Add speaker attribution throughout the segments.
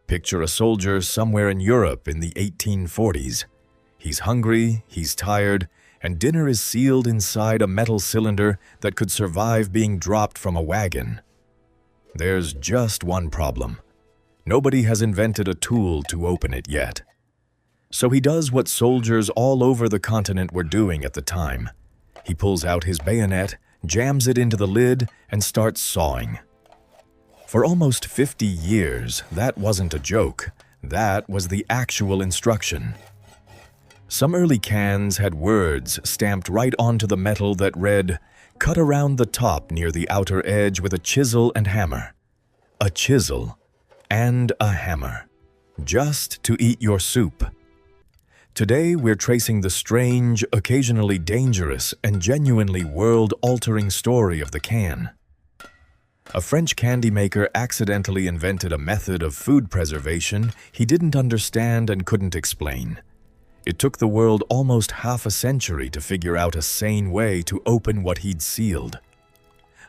Speaker 1: Picture a soldier somewhere in Europe in the 1840s. He's hungry, he's tired, and dinner is sealed inside a metal cylinder that could survive being dropped from a wagon. There's just one problem. Nobody has invented a tool to open it yet. So he does what soldiers all over the continent were doing at the time. He pulls out his bayonet, jams it into the lid, and starts sawing. For almost 50 years, that wasn't a joke. That was the actual instruction. Some early cans had words stamped right onto the metal that read, "Cut around the top near the outer edge with a chisel and hammer." A chisel and a hammer, just to eat your soup. Today, we're tracing the strange, occasionally dangerous, and genuinely world-altering story of the can. A French candy maker accidentally invented a method of food preservation he didn't understand and couldn't explain. It took the world almost half a century to figure out a sane way to open what he'd sealed.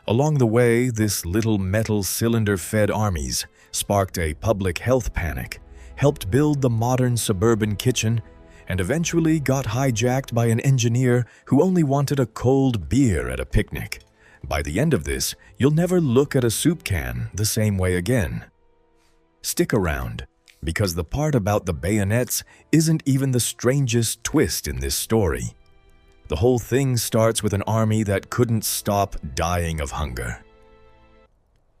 Speaker 1: Along the way, this little metal cylinder fed armies sparked a public health panic, helped build the modern suburban kitchen, and eventually got hijacked by an engineer who only wanted a cold beer at a picnic. By the end of this, you'll never look at a soup can the same way again. Stick around, because the part about the bayonets isn't even the strangest twist in this story. The whole thing starts with an army that couldn't stop dying of hunger.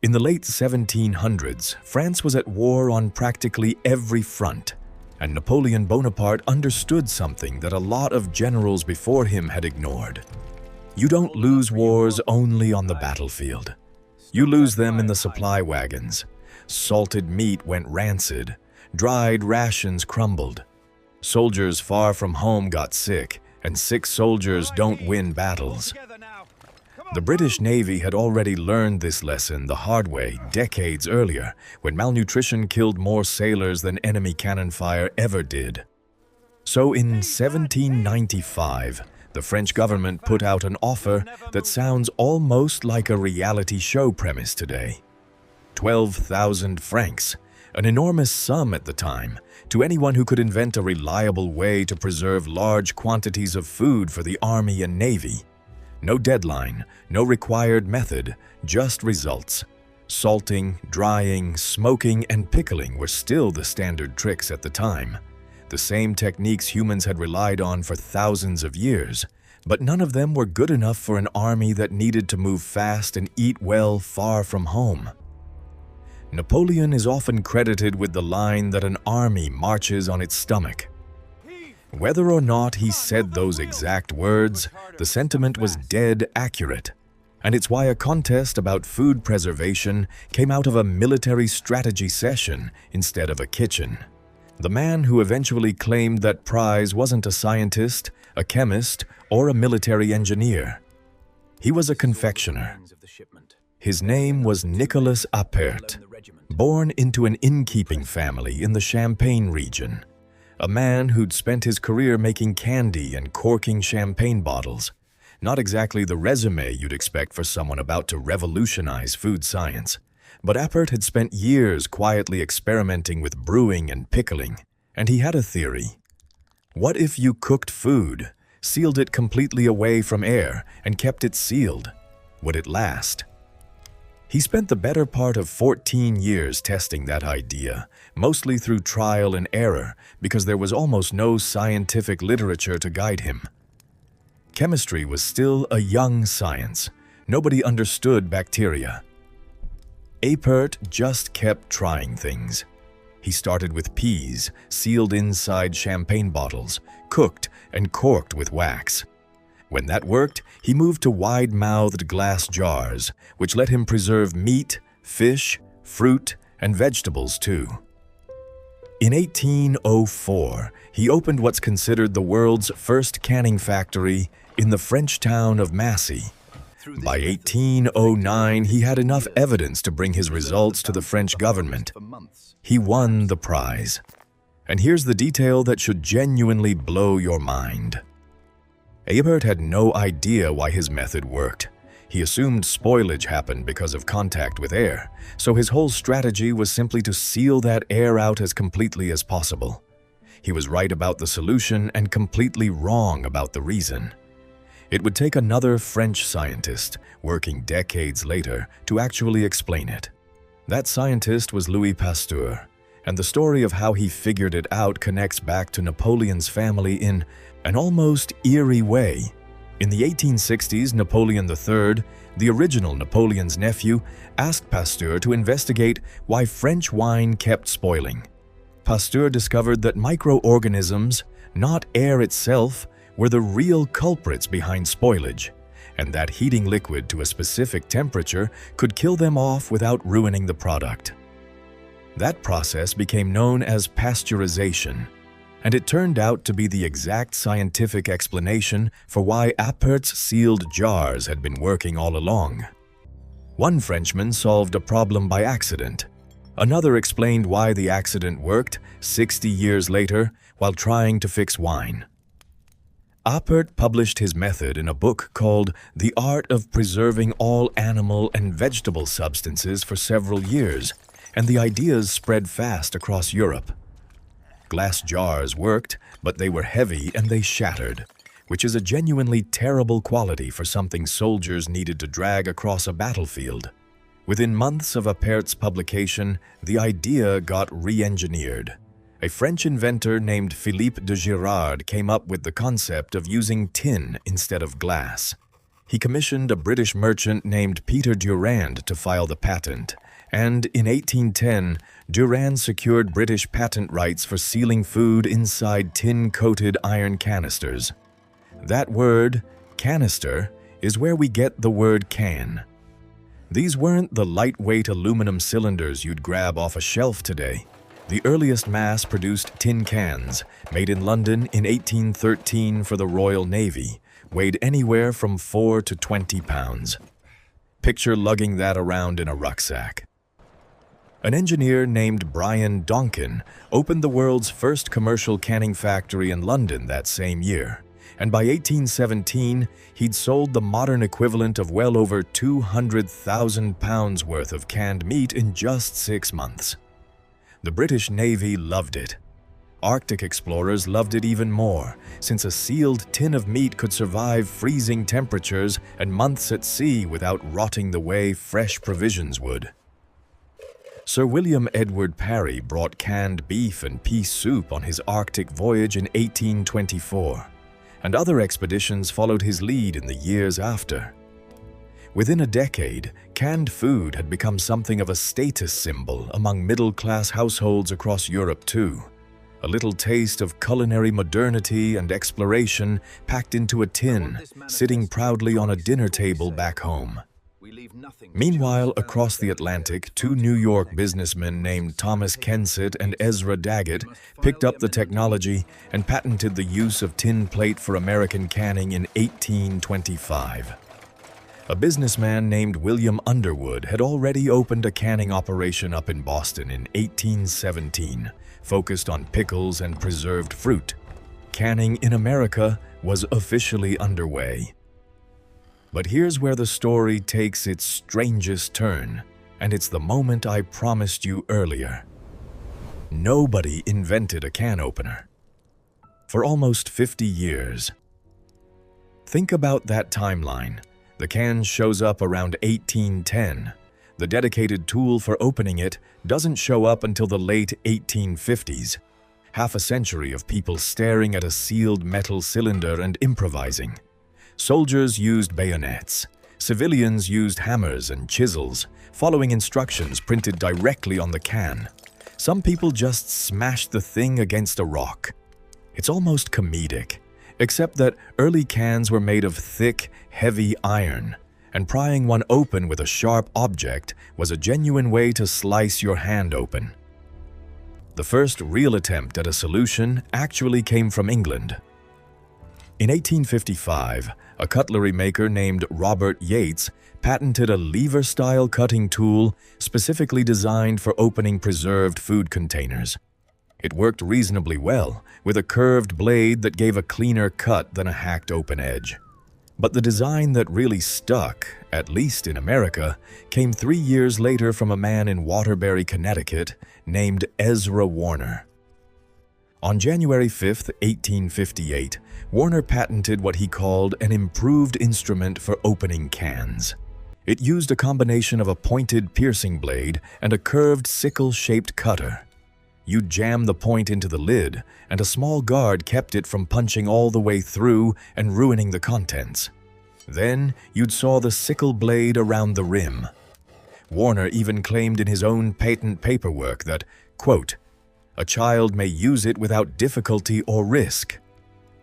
Speaker 1: In the late 1700s, France was at war on practically every front, and Napoleon Bonaparte understood something that a lot of generals before him had ignored. You don't lose wars only on the battlefield. You lose them in the supply wagons. Salted meat went rancid. Dried rations crumbled. Soldiers far from home got sick, and sick soldiers don't win battles. The British Navy had already learned this lesson the hard way decades earlier, when malnutrition killed more sailors than enemy cannon fire ever did. So in 1795, the French government put out an offer that sounds almost like a reality show premise today. 12,000 francs, an enormous sum at the time, to anyone who could invent a reliable way to preserve large quantities of food for the Army and Navy. No deadline, no required method, just results. Salting, drying, smoking, and pickling were still the standard tricks at the time. The same techniques humans had relied on for thousands of years, but none of them were good enough for an army that needed to move fast and eat well far from home. Napoleon is often credited with the line that an army marches on its stomach. Whether or not he said those exact words, the sentiment was dead accurate. And it's why a contest about food preservation came out of a military strategy session instead of a kitchen. The man who eventually claimed that prize wasn't a scientist, a chemist, or a military engineer. He was a confectioner. His name was Nicolas Appert, born into an innkeeping family in the Champagne region. A man who'd spent his career making candy and corking champagne bottles. Not exactly the resume you'd expect for someone about to revolutionize food science. But Appert had spent years quietly experimenting with brewing and pickling, and he had a theory. What if you cooked food, sealed it completely away from air, and kept it sealed? Would it last? He spent the better part of 14 years testing that idea, mostly through trial and error, because there was almost no scientific literature to guide him. Chemistry was still a young science. Nobody understood bacteria. Appert just kept trying things. He started with peas, sealed inside champagne bottles, cooked and corked with wax. When that worked, he moved to wide-mouthed glass jars, which let him preserve meat, fish, fruit, and vegetables too. In 1804, he opened what's considered the world's first canning factory in the French town of Massy. By 1809, he had enough evidence to bring his results to the French government. He won the prize. And here's the detail that should genuinely blow your mind. Appert had no idea why his method worked. He assumed spoilage happened because of contact with air, so his whole strategy was simply to seal that air out as completely as possible. He was right about the solution and completely wrong about the reason. It would take another French scientist, working decades later, to actually explain it. That scientist was Louis Pasteur, and the story of how he figured it out connects back to Napoleon's family in an almost eerie way. In the 1860s, Napoleon III, the original Napoleon's nephew, asked Pasteur to investigate why French wine kept spoiling. Pasteur discovered that microorganisms, not air itself, were the real culprits behind spoilage, and that heating liquid to a specific temperature could kill them off without ruining the product. That process became known as pasteurization, and it turned out to be the exact scientific explanation for why Appert's sealed jars had been working all along. One Frenchman solved a problem by accident. Another explained why the accident worked 60 years later while trying to fix wine. Appert published his method in a book called The Art of Preserving All Animal and Vegetable Substances for several years, and the ideas spread fast across Europe. Glass jars worked, but they were heavy and they shattered, which is a genuinely terrible quality for something soldiers needed to drag across a battlefield. Within months of Appert's publication, the idea got re-engineered. A French inventor named Philippe de Girard came up with the concept of using tin instead of glass. He commissioned a British merchant named Peter Durand to file the patent, and in 1810, Durand secured British patent rights for sealing food inside tin-coated iron canisters. That word, canister, is where we get the word can. These weren't the lightweight aluminum cylinders you'd grab off a shelf today. The earliest mass-produced tin cans, made in London in 1813 for the Royal Navy, weighed anywhere from 4 to 20 pounds. Picture lugging that around in a rucksack. An engineer named Brian Donkin opened the world's first commercial canning factory in London that same year, and by 1817, he'd sold the modern equivalent of well over 200,000 pounds worth of canned meat in just 6 months. The British Navy loved it. Arctic explorers loved it even more, since a sealed tin of meat could survive freezing temperatures and months at sea without rotting the way fresh provisions would. Sir William Edward Parry brought canned beef and pea soup on his Arctic voyage in 1824, and other expeditions followed his lead in the years after. Within a decade, canned food had become something of a status symbol among middle-class households across Europe too. A little taste of culinary modernity and exploration packed into a tin, sitting proudly on a dinner table back home. Meanwhile, across the Atlantic, two New York businessmen named Thomas Kensett and Ezra Daggett picked up the technology and patented the use of tin plate for American canning in 1825. A businessman named William Underwood had already opened a canning operation up in Boston in 1817, focused on pickles and preserved fruit. Canning in America was officially underway. But here's where the story takes its strangest turn, and it's the moment I promised you earlier. Nobody invented a can opener. For almost 50 years. Think about that timeline. The can shows up around 1810. The dedicated tool for opening it doesn't show up until the late 1850s. Half a century of people staring at a sealed metal cylinder and improvising. Soldiers used bayonets. Civilians used hammers and chisels, following instructions printed directly on the can. Some people just smashed the thing against a rock. It's almost comedic, except that early cans were made of thick, heavy iron, and prying one open with a sharp object was a genuine way to slice your hand open. The first real attempt at a solution actually came from England. In 1855, a cutlery maker named Robert Yates patented a lever-style cutting tool specifically designed for opening preserved food containers. It worked reasonably well, with a curved blade that gave a cleaner cut than a hacked open edge. But the design that really stuck, at least in America, came 3 years later from a man in Waterbury, Connecticut, named Ezra Warner. On January 5, 1858, Warner patented what he called an improved instrument for opening cans. It used a combination of a pointed piercing blade and a curved sickle-shaped cutter. You'd jam the point into the lid, and a small guard kept it from punching all the way through and ruining the contents. Then you'd saw the sickle blade around the rim. Warner even claimed in his own patent paperwork that, quote, "A child may use it without difficulty or risk,"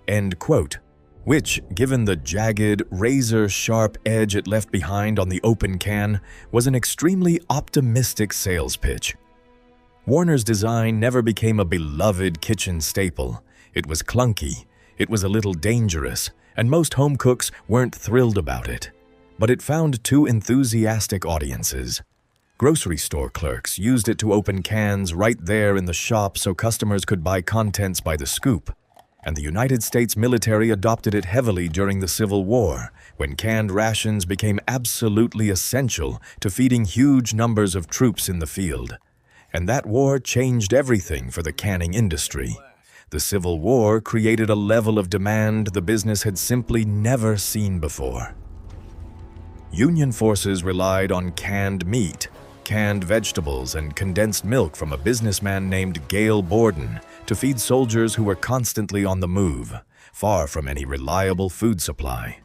Speaker 1: end quote, which, given the jagged, razor-sharp edge it left behind on the open can, was an extremely optimistic sales pitch. Warner's design never became a beloved kitchen staple. It was clunky, it was a little dangerous, and most home cooks weren't thrilled about it. But it found two enthusiastic audiences. Grocery store clerks used it to open cans right there in the shop so customers could buy contents by the scoop. And the United States military adopted it heavily during the Civil War, when canned rations became absolutely essential to feeding huge numbers of troops in the field. And that war changed everything for the canning industry. The Civil War created a level of demand the business had simply never seen before. Union forces relied on canned meat, canned vegetables, and condensed milk from a businessman named Gale Borden to feed soldiers who were constantly on the move, far from any reliable food supply.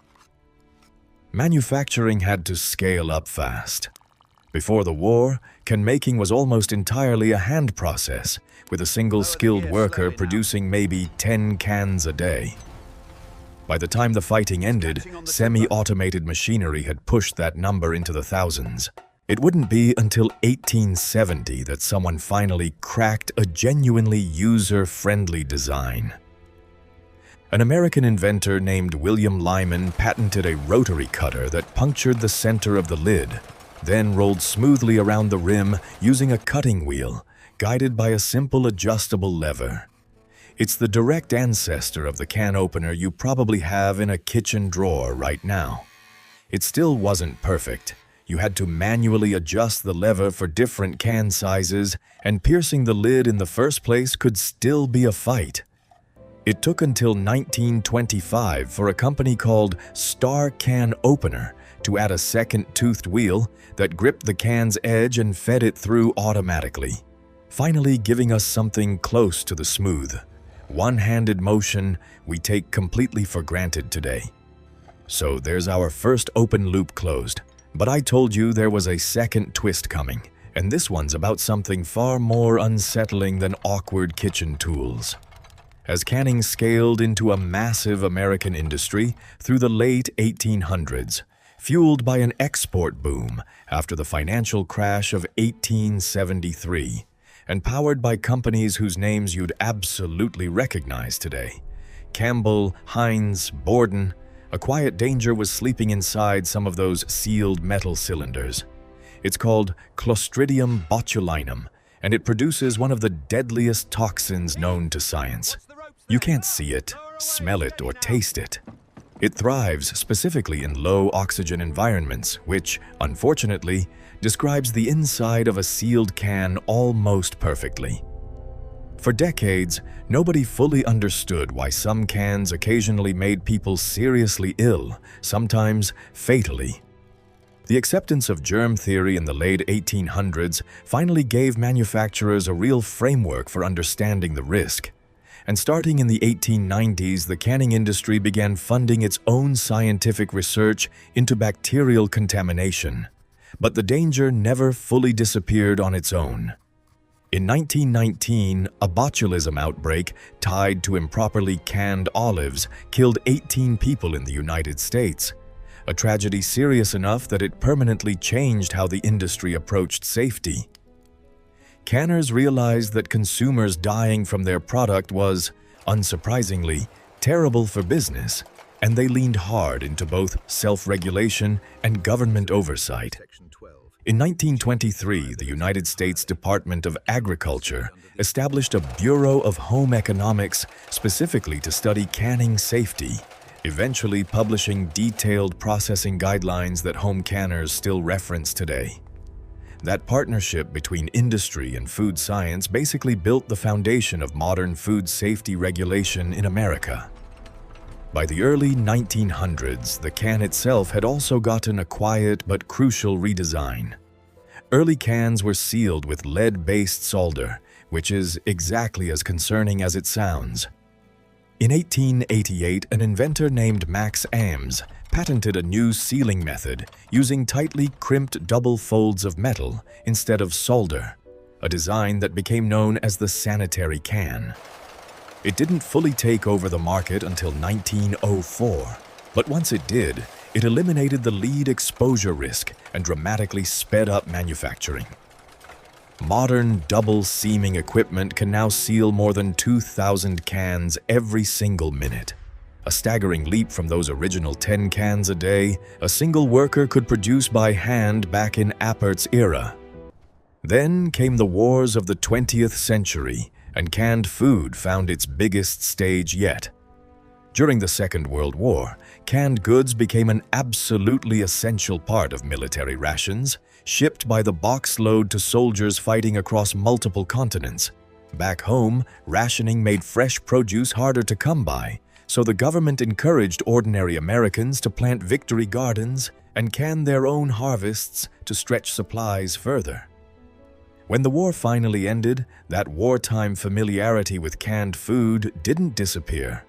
Speaker 1: Manufacturing had to scale up fast. Before the war, can making was almost entirely a hand process, with a single skilled worker producing maybe 10 cans a day. By the time the fighting ended, semi-automated machinery had pushed that number into the thousands. It wouldn't be until 1870 that someone finally cracked a genuinely user-friendly design. An American inventor named William Lyman patented a rotary cutter that punctured the center of the lid, then rolled smoothly around the rim using a cutting wheel, guided by a simple adjustable lever. It's the direct ancestor of the can opener you probably have in a kitchen drawer right now. It still wasn't perfect. You had to manually adjust the lever for different can sizes, and piercing the lid in the first place could still be a fight. It took until 1925 for a company called Star Can Opener to add a second toothed wheel that gripped the can's edge and fed it through automatically, finally giving us something close to the smooth, one-handed motion we take completely for granted today. So there's our first open loop closed. But I told you there was a second twist coming, and this one's about something far more unsettling than awkward kitchen tools. As canning scaled into a massive American industry through the late 1800s, fueled by an export boom after the financial crash of 1873, and powered by companies whose names you'd absolutely recognize today, Campbell, Heinz, Borden, a quiet danger was sleeping inside some of those sealed metal cylinders. It's called Clostridium botulinum, and it produces one of the deadliest toxins known to science. You can't see it, smell it, or taste it. It thrives specifically in low oxygen environments, which, unfortunately, describes the inside of a sealed can almost perfectly. For decades, nobody fully understood why some cans occasionally made people seriously ill, sometimes fatally. The acceptance of germ theory in the late 1800s finally gave manufacturers a real framework for understanding the risk. And starting in the 1890s, the canning industry began funding its own scientific research into bacterial contamination. But the danger never fully disappeared on its own. In 1919, a botulism outbreak tied to improperly canned olives killed 18 people in the United States, a tragedy serious enough that it permanently changed how the industry approached safety. Canners realized that consumers dying from their product was, unsurprisingly, terrible for business, and they leaned hard into both self-regulation and government oversight. In 1923, the United States Department of Agriculture established a Bureau of Home Economics specifically to study canning safety, eventually publishing detailed processing guidelines that home canners still reference today. That partnership between industry and food science basically built the foundation of modern food safety regulation in America. By the early 1900s, the can itself had also gotten a quiet but crucial redesign. Early cans were sealed with lead-based solder, which is exactly as concerning as it sounds. In 1888, an inventor named Max Ames patented a new sealing method using tightly crimped double folds of metal instead of solder, a design that became known as the Sanitary Can. It didn't fully take over the market until 1904, but once it did, it eliminated the lead exposure risk and dramatically sped up manufacturing. Modern double-seaming equipment can now seal more than 2,000 cans every single minute. A staggering leap from those original 10 cans a day a single worker could produce by hand back in Appert's era. Then came the wars of the 20th century, and canned food found its biggest stage yet. During the Second World War, canned goods became an absolutely essential part of military rations, shipped by the boxload to soldiers fighting across multiple continents. Back home, rationing made fresh produce harder to come by, so the government encouraged ordinary Americans to plant victory gardens and can their own harvests to stretch supplies further. When the war finally ended, that wartime familiarity with canned food didn't disappear.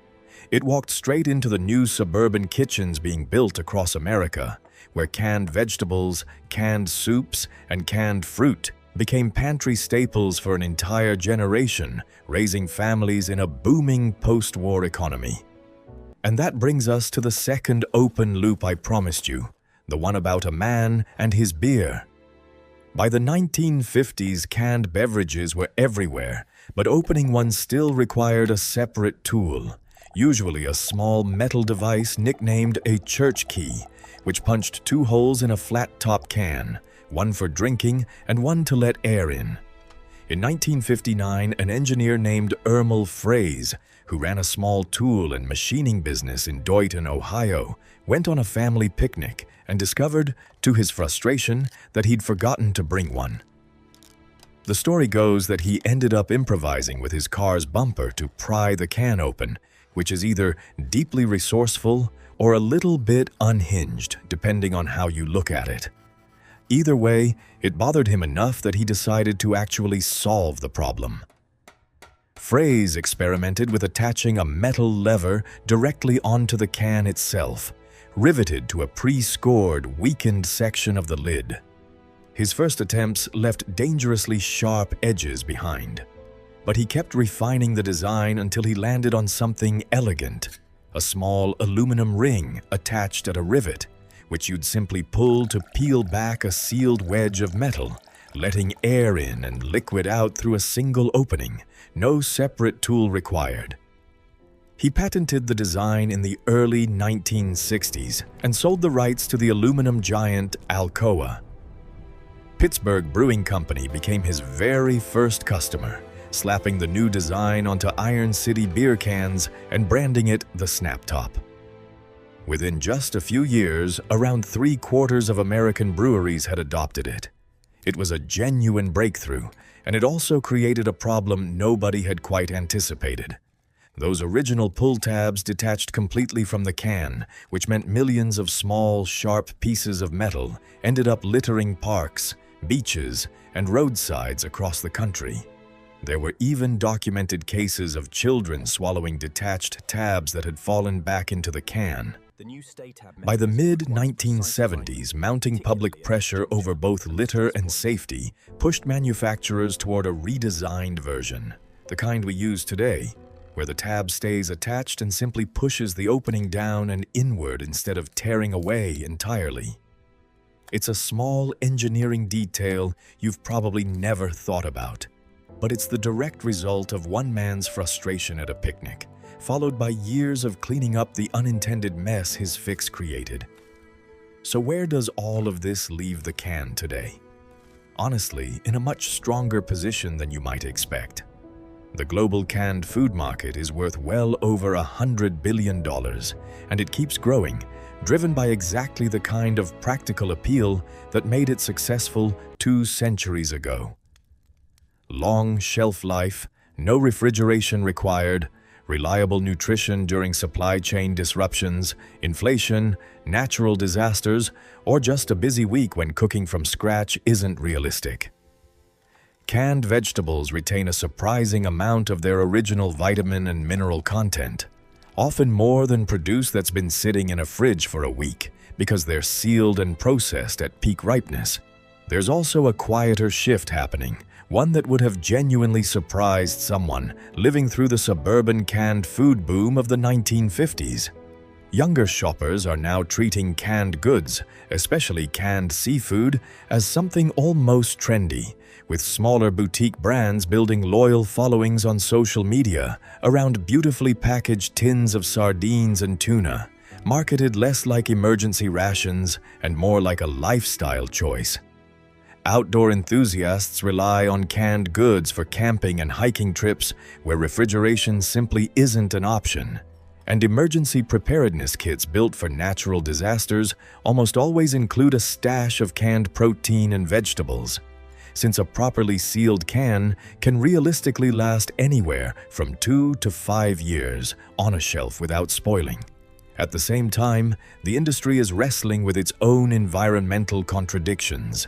Speaker 1: It walked straight into the new suburban kitchens being built across America, where canned vegetables, canned soups, and canned fruit became pantry staples for an entire generation, raising families in a booming post-war economy. And that brings us to the second open loop I promised you, the one about a man and his beer. By the 1950s, canned beverages were everywhere, but opening one still required a separate tool, usually a small metal device nicknamed a church key, which punched two holes in a flat-top can, one for drinking and one to let air in. In 1959, an engineer named Ermel Fraze, who ran a small tool and machining business in Dayton, Ohio, went on a family picnic and discovered, to his frustration, that he'd forgotten to bring one. The story goes that he ended up improvising with his car's bumper to pry the can open, which is either deeply resourceful or a little bit unhinged, depending on how you look at it. Either way, it bothered him enough that he decided to actually solve the problem. Fraze experimented with attaching a metal lever directly onto the can itself, riveted to a pre-scored, weakened section of the lid. His first attempts left dangerously sharp edges behind, but he kept refining the design until he landed on something elegant, a small aluminum ring attached at a rivet, which you'd simply pull to peel back a sealed wedge of metal, letting air in and liquid out through a single opening, no separate tool required. He patented the design in the early 1960s and sold the rights to the aluminum giant Alcoa. Pittsburgh Brewing Company became his very first customer, slapping the new design onto Iron City beer cans and branding it the Snap Top. Within just a few years, around 3/4 of American breweries had adopted it. It was a genuine breakthrough, and it also created a problem nobody had quite anticipated. Those original pull tabs detached completely from the can, which meant millions of small, sharp pieces of metal ended up littering parks, beaches, and roadsides across the country. There were even documented cases of children swallowing detached tabs that had fallen back into the can. By the mid-1970s, mounting public pressure over both litter and safety pushed manufacturers toward a redesigned version, the kind we use today, where the tab stays attached and simply pushes the opening down and inward instead of tearing away entirely. It's a small engineering detail you've probably never thought about, but it's the direct result of one man's frustration at a picnic, followed by years of cleaning up the unintended mess his fix created. So where does all of this leave the can today? Honestly, in a much stronger position than you might expect. The global canned food market is worth well over $100 billion, and it keeps growing, driven by exactly the kind of practical appeal that made it successful 2 centuries ago. Long shelf life, no refrigeration required, reliable nutrition during supply chain disruptions, inflation, natural disasters, or just a busy week when cooking from scratch isn't realistic. Canned vegetables retain a surprising amount of their original vitamin and mineral content, often more than produce that's been sitting in a fridge for a week because they're sealed and processed at peak ripeness. There's also a quieter shift happening, one that would have genuinely surprised someone living through the suburban canned food boom of the 1950s. Younger shoppers are now treating canned goods, especially canned seafood, as something almost trendy, with smaller boutique brands building loyal followings on social media around beautifully packaged tins of sardines and tuna, marketed less like emergency rations and more like a lifestyle choice. Outdoor enthusiasts rely on canned goods for camping and hiking trips where refrigeration simply isn't an option. And emergency preparedness kits built for natural disasters almost always include a stash of canned protein and vegetables, since a properly sealed can realistically last anywhere from 2 to 5 years on a shelf without spoiling. At the same time, the industry is wrestling with its own environmental contradictions.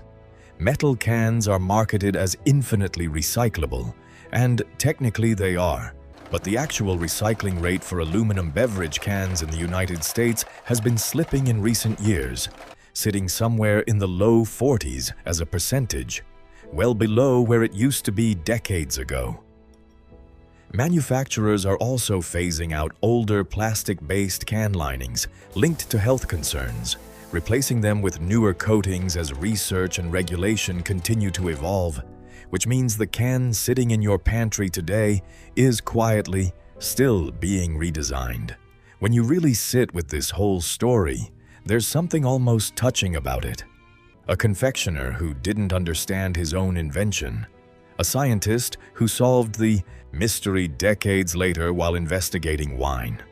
Speaker 1: Metal cans are marketed as infinitely recyclable, and technically they are. But the actual recycling rate for aluminum beverage cans in the United States has been slipping in recent years, sitting somewhere in the low 40s as a percentage, well below where it used to be decades ago. Manufacturers are also phasing out older plastic-based can linings linked to health concerns, replacing them with newer coatings as research and regulation continue to evolve, which means the can sitting in your pantry today is quietly still being redesigned. When you really sit with this whole story, there's something almost touching about it. A confectioner who didn't understand his own invention, a scientist who solved the mystery decades later while investigating wine,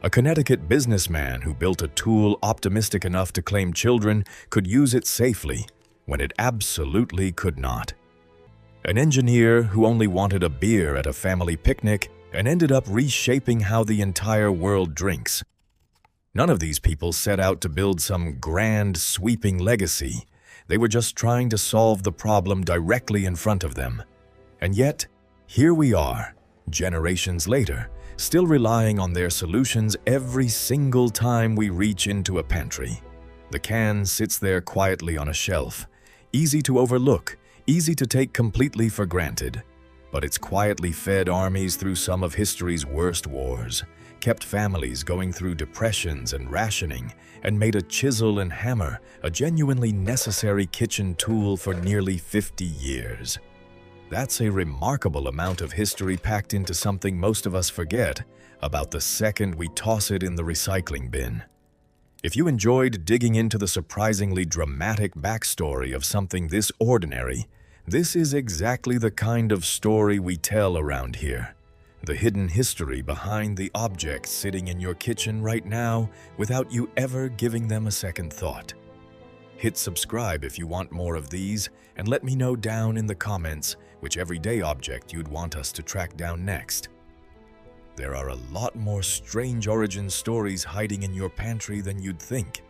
Speaker 1: a Connecticut businessman who built a tool optimistic enough to claim children could use it safely when it absolutely could not, an engineer who only wanted a beer at a family picnic and ended up reshaping how the entire world drinks. None of these people set out to build some grand, sweeping legacy. They were just trying to solve the problem directly in front of them. And yet, here we are, generations later, still relying on their solutions every single time we reach into a pantry. The can sits there quietly on a shelf, easy to overlook, easy to take completely for granted. But it's quietly fed armies through some of history's worst wars, kept families going through depressions and rationing, and made a chisel and hammer a genuinely necessary kitchen tool for nearly 50 years. That's a remarkable amount of history packed into something most of us forget about the second we toss it in the recycling bin. If you enjoyed digging into the surprisingly dramatic backstory of something this ordinary, this is exactly the kind of story we tell around here. The hidden history behind the objects sitting in your kitchen right now without you ever giving them a second thought. Hit subscribe if you want more of these, and let me know down in the comments which everyday object you'd want us to track down next. There are a lot more strange origin stories hiding in your pantry than you'd think.